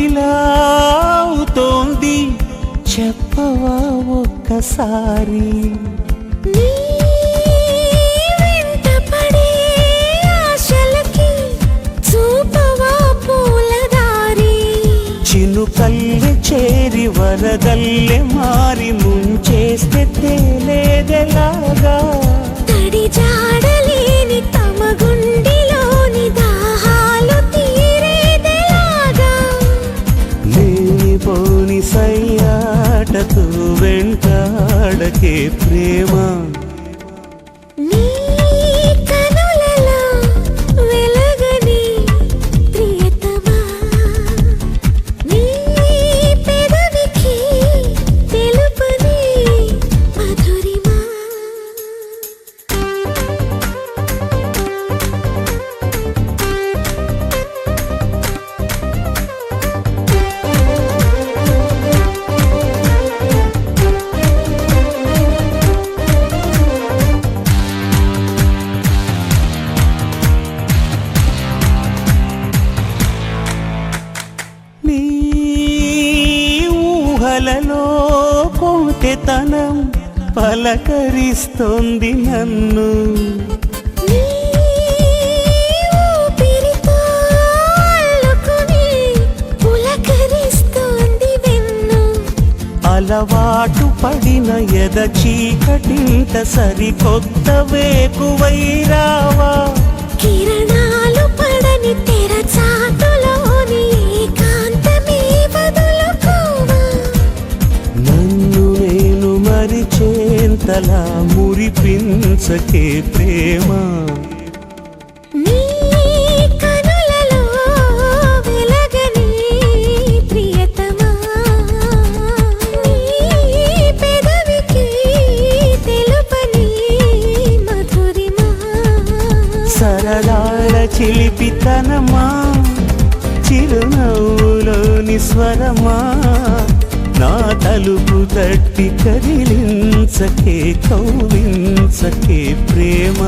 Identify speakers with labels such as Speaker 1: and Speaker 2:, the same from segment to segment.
Speaker 1: ఎందుకిలా అవుతోంది చెప్పవా ఒక్కసారి. చినుకల్లె చేరి వరదల్లె మారి ముంచేస్తే తేలేదెలాగా.
Speaker 2: తడి జాడలేని తమ గుండెలోని దాహాలు తీరేదెలాగా.
Speaker 1: లేనిపోని సయ్యాటతో వెంటాడకే ప్రేమ. ఊహలలో కొంటెతనం పలకరిస్తోంది నన్ను. అలవాటు పడిన ఎద చీకటింత సరికొత్త వేకువై రావా.
Speaker 2: కిరణాలు పడని తెర చాటులోని ఏకాంతమే వదులుకోవా.
Speaker 1: నన్ను నేను మరిచేంతలా మురిపించకే ప్రేమ. సరళాల చిలిపితనమా చిరునవ్వులోని స్వరమా. నా తలుపు తట్టి కదిలించకే కౌలించకే ప్రేమ.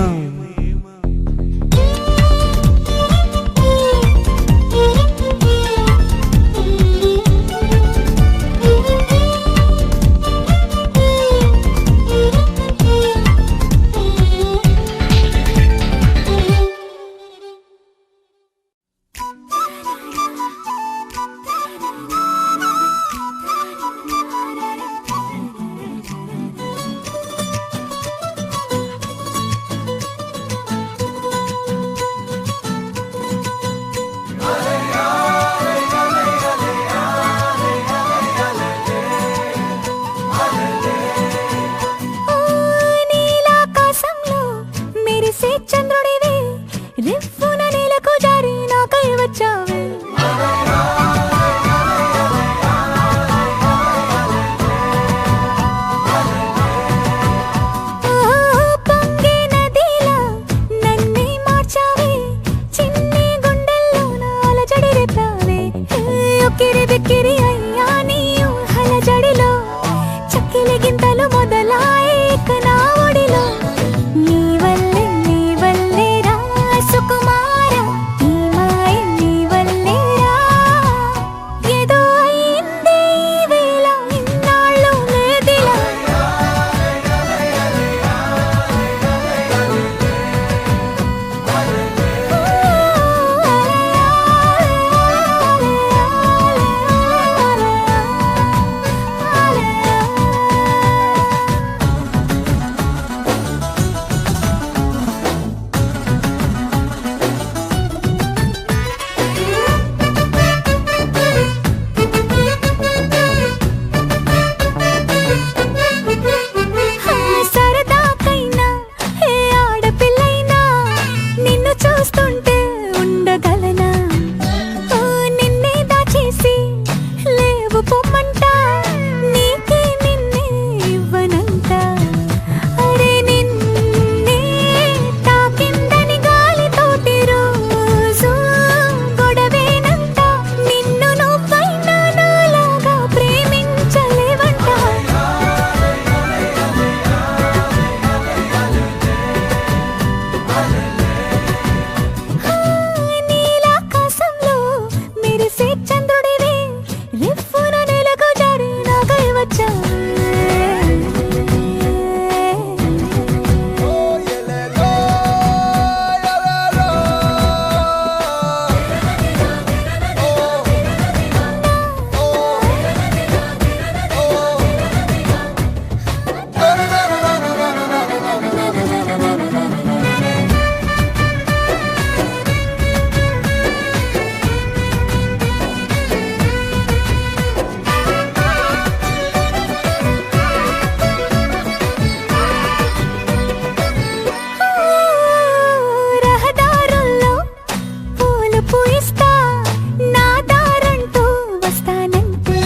Speaker 2: వస్తానంటే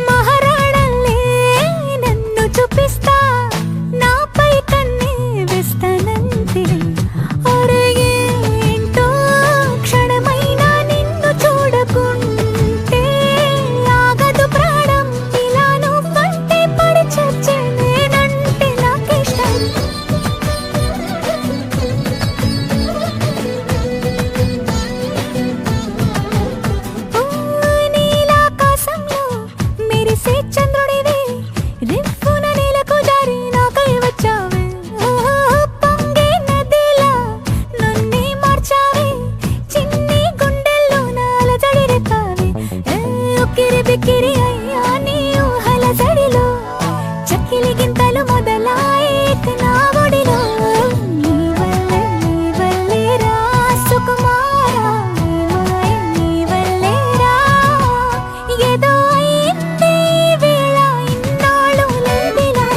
Speaker 2: మహారాణల్లే నన్ను చూపిస్తా నాపై కన్నే వేస్తానంతే అరేంటో క్షణమైనా నిన్ను చూడకుంటే ఆగదు ప్రాణం ఇలా నువ్వంటే పడి చచ్చే నేనంటే నాకిష్టం నీలాకాశంలో మెరిసే చంద్రుడివి రివ్వున నేలకు జారి నాకై వచ్చావే పొంగే నదిలా నన్నే మార్చావే చిన్ని గుండెల్లో నాలజడి రేపావే ఉక్కిరి బిక్కిరి అయ్యా నీ ఊహల జడిలో చక్కిలి గింతలు మొదలాయేక నా ఒడిలో నీ వల్లే రా సుకుమారా నీ వల్లే రా ఏదో అయింది ఈ వేళ ఇన్నాళ్ళు లేదిలా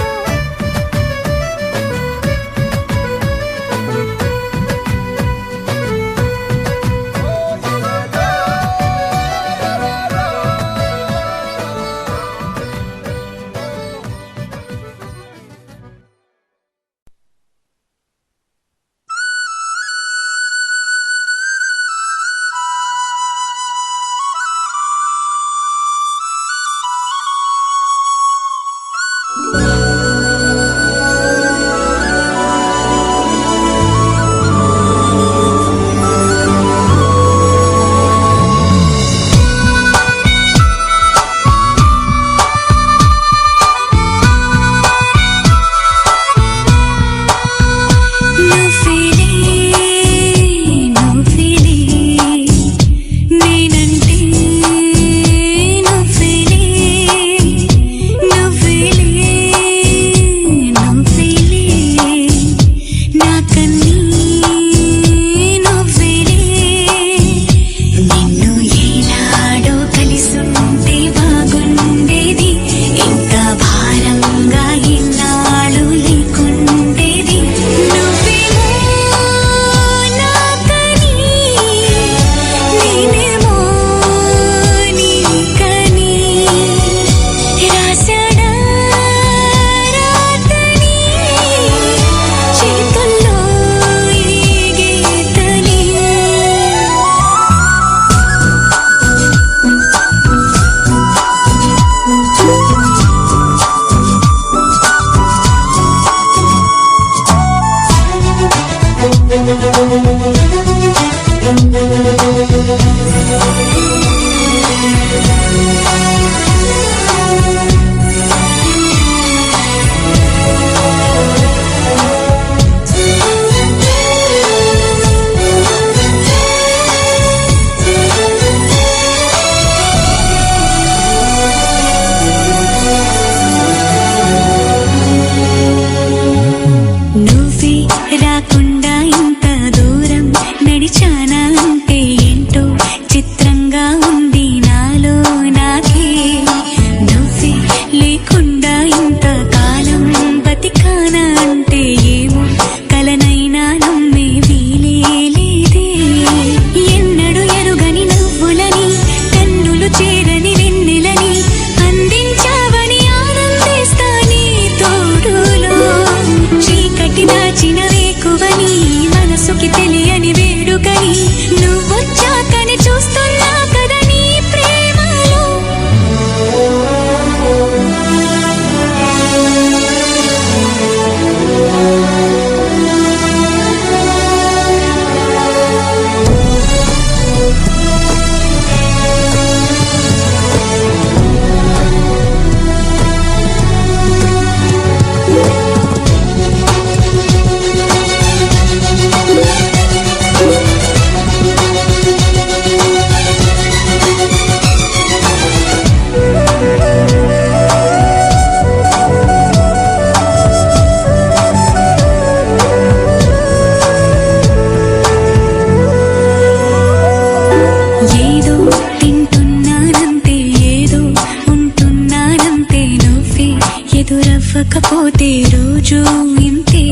Speaker 3: ఎదురవ్వకపోతే రోజు ఇంతే.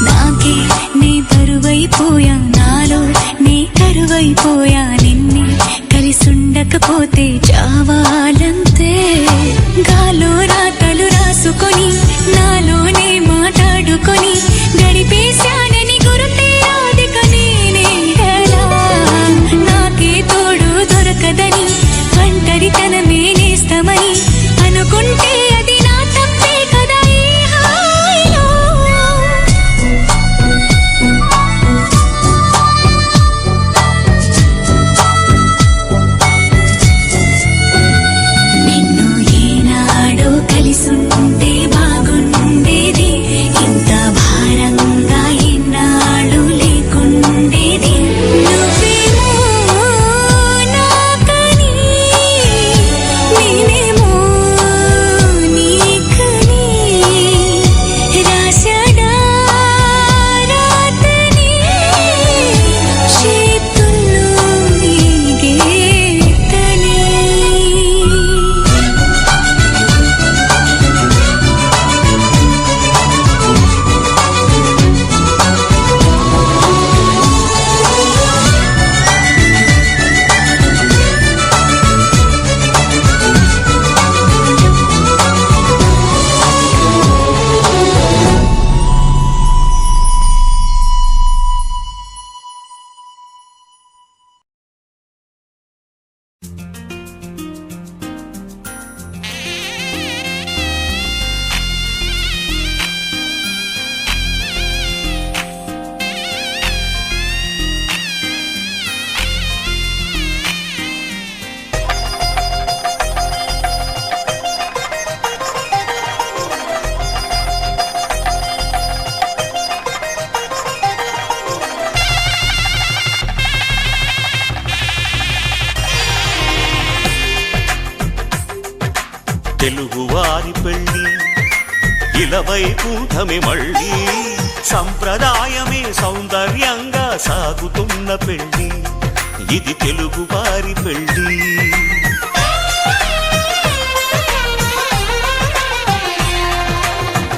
Speaker 3: నాకే నే బరువైపోయా, నాలో నే కరువైపోయా. నిన్నే కలిసుండకపోతే ఉంటే చావాలంతే గాలో రాతలు రాసుకొని నాలోనే మాట్లాడుకొని గడిపేశానని గుర్తే రాదిక నేనే ఎలా నాకే తోడు దొరకదని ఒంటరితనమే నేస్తమని అనుకుంటే అది నా తప్పే కదా ఈ హాయిలో నిన్ను ఏనాడో కలిసుంటే బాగుండేది ఇంత భారంగా ఎన్నాళ్ళు లేకుండేది నువ్వేమో నాకని నేనేమో నీకని రాశాడా రాతని చేతుల్లో ఈ గీతని
Speaker 1: తెలుగువారి పెళ్ళి ఇలవైకుంఠమే మళ్ళీ సంప్రదాయమే సౌందర్యంగా సాగుతున్న పెళ్ళి ఇది తెలుగువారి పెళ్ళి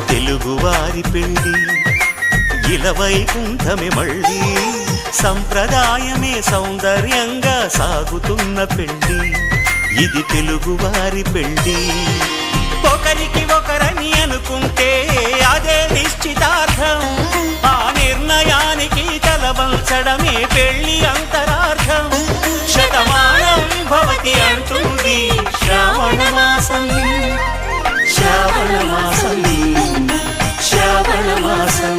Speaker 1: తెలుగువారి పెళ్ళి ఇలవైకుంఠమే మళ్ళీ సంప్రదాయమే సౌందర్యంగా సాగుతున్న పెళ్ళి ఇది తెలుగువారి పెళ్ళి ఒకరికి ఒకరని అనుకుంటే అదే నిశ్చితార్థం ఆ నిర్ణయానికి తలవంచడమే పెళ్ళి అంతరార్థం శతమానం భవతి అంటుంది శ్రావణ మాసం శ్రావణ మాసం శ్రావణ మాసం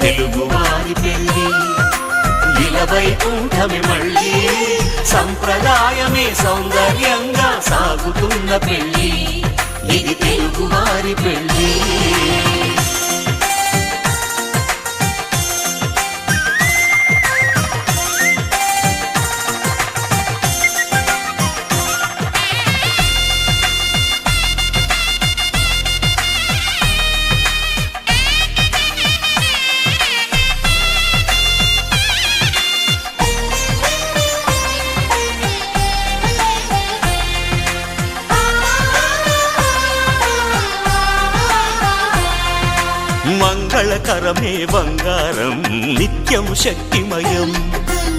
Speaker 1: తెలుగువారి పెళ్ళి ఇలవైకుంఠమే మళ్ళీ సంప్రదాయమే సౌందర్యంగా సాగుతున్న పెళ్ళి ఇది తెలుగువారి పెళ్ళి మంగళకరమే బంగారం నిత్యం శక్తిమయం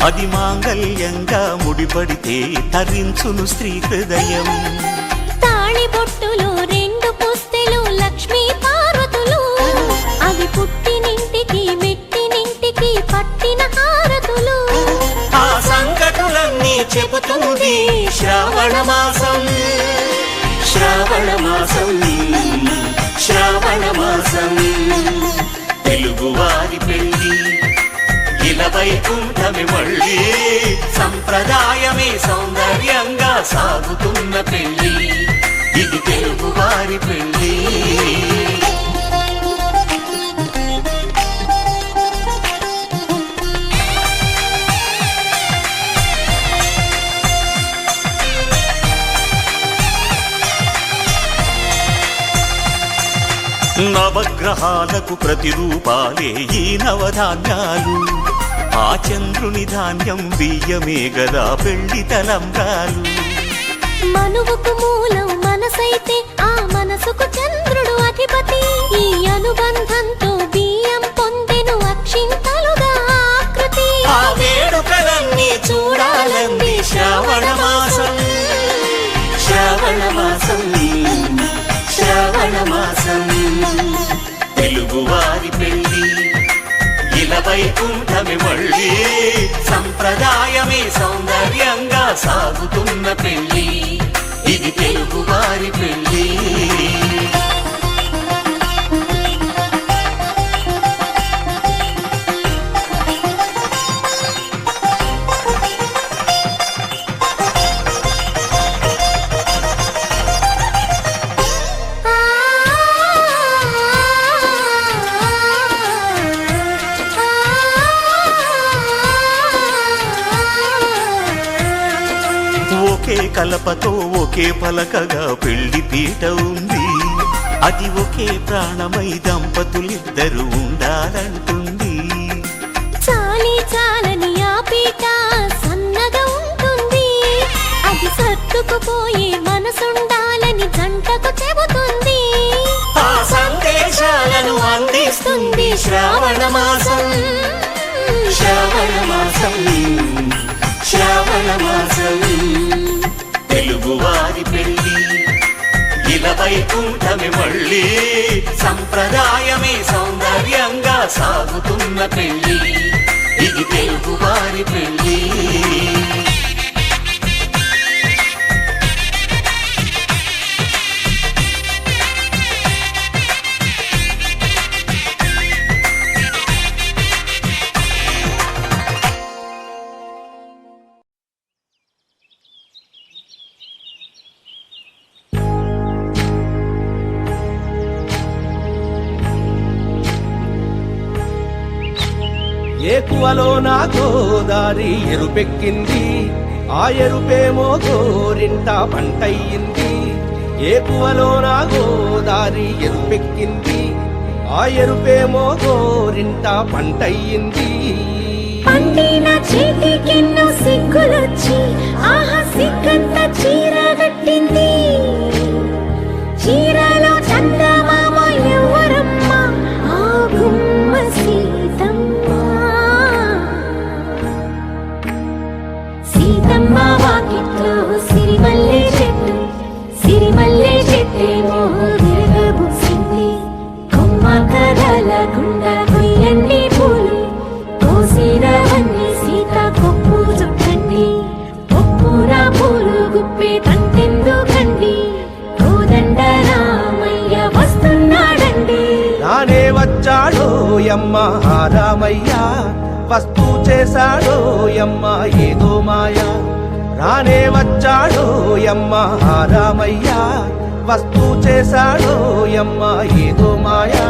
Speaker 1: అది మాంగళ్యంగా ముడిపడితే తరించును స్త్రీ హృదయం
Speaker 2: తాళిబొట్టులో రెండు పుస్తెలు లక్ష్మీ పార్వతులు అవి పుట్టినింటికి మెట్టినింటికి పట్టిన హారతులు
Speaker 1: ఆ సంగతులన్నీ చెబుతుంది శ్రావణ మాసం శ్రావణ మాసం శ్రావణ మాసం తెలుగువారి పెళ్ళి ఇలవైకుంఠమే మళ్ళీ సంప్రదాయమే సౌందర్యంగా సాగుతున్న పెళ్ళి ఇది తెలుగువారి పెళ్ళి నవగ్రహాలకు ప్రతిరూపాలే ఈ నవధాన్యాలు ఆ చంద్రుని ధాన్యం బియ్యమే గదా పెళ్లి తలంబ్రాలు
Speaker 2: మనువుకు మూలం మనసైతే ఆ మనసుకు చంద్రుడు అధిపతి ఈ అనుబంధంతో బియ్యం పొందెను అక్షింతలుగా ఆకృతి
Speaker 1: ఆ వేడుకలన్నీ చూడాలంది శ్రావణ మాసం వైకుంఠమి మళ్ళీ సంప్రదాయమే సౌందర్యంగా సాగుతున్న పెళ్లి ఇది తెలుగువారి పెళ్లి ఒకే కలపతో ఒకే పలకగా పెళ్లి పీట ఉంది అది ఒకే ప్రాణమై దంపతులిద్దరు ఉండాలంటుంది
Speaker 2: చాలి చాలని ఆ పీట సన్నగా ఉంటుంది అది సర్దుకుపోయే మనసుండాలని జంటకు చెబుతుంది
Speaker 1: ఆ సందేశాలను అందిస్తుంది శ్రావణ మాసం శ్రావణ మాసం శ్రావణ మాసం తెలుగువారి పెళ్లి ఇలా వైకుంఠమి మళ్ళీ సంప్రదాయమే సౌందర్యంగా సాగుతున్న పెళ్లి ఇది తెలుగువారి పెళ్లి
Speaker 4: ఏకువలో నా గోదారి ఎరుపెక్కింది ఆ ఎరుపేమో గోరింట పంటయ్యింది ఏకువలో నా గోదారి ఎరుపెక్కింది ఆ ఎరుపేమో గోరింట పంటయ్యింది
Speaker 2: పండిన చేతికెన్నో సిగ్గులొచ్చి ఆహా సిగ్గంత చీర కట్టింది చీరలో చందమామ ఎవరమ్మ ఆ గుమ్మ సీతమ్మ సీతమ్మ వాకిట్లో సిరిమల్లె చెట్టేమో విరగబూసింది కొమ్మ కదలకుండా కొయ్యండి పూలు కోసిరవన్నీ సీత కొప్పు చుట్టండి కొప్పున పూలు గుప్పే తంతెందుకండి కోదండ రామయ్య వస్తున్నాడండి
Speaker 4: నానే వచ్చాడో యమ్మ రామయ్య వస్తూ చేశాడో యమ్మ ఏదో మాయా రానే వచ్చాడో యమ్మ రామయ్య వస్తూ చేశాడో యమ్మ ఏదో మాయా